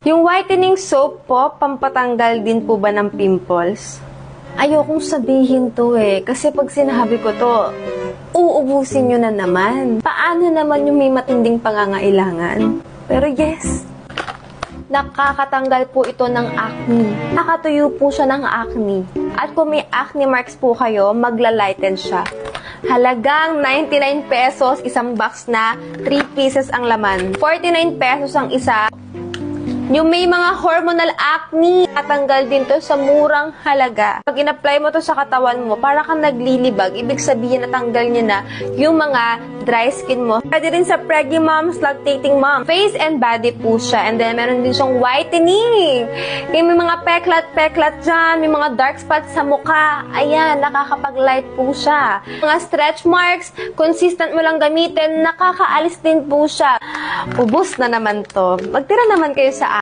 Yung whitening soap po, pampatanggal din po ba ng pimples? Ayokong sabihin to kasi pag sinabi ko to, uubusin nyo na naman. Paano naman yung may matinding pangangailangan? Pero yes, nakakatanggal po ito ng acne. Nakatuyo po siya ng acne. At kung may acne marks po kayo, magla-lighten siya. Halagang 99 pesos, isang box na 3 pieces ang laman. 49 pesos ang isa. Yung may mga hormonal acne, tatanggal din to sa murang halaga. Pag in-apply mo to sa katawan mo, para kang naglilibag. Ibig sabihin, natanggal niya na yung mga dry skin mo. Pwede rin sa pregnant moms, lactating mom. Face and body po siya. And then, meron din siyang whitening. May mga peklat-peklat dyan. May mga dark spots sa mukha. Ayan, nakakapag-light po siya. Mga stretch marks, consistent mo lang gamitin, nakakaalis din po siya. Ubus na naman to. Magtira naman kayo sa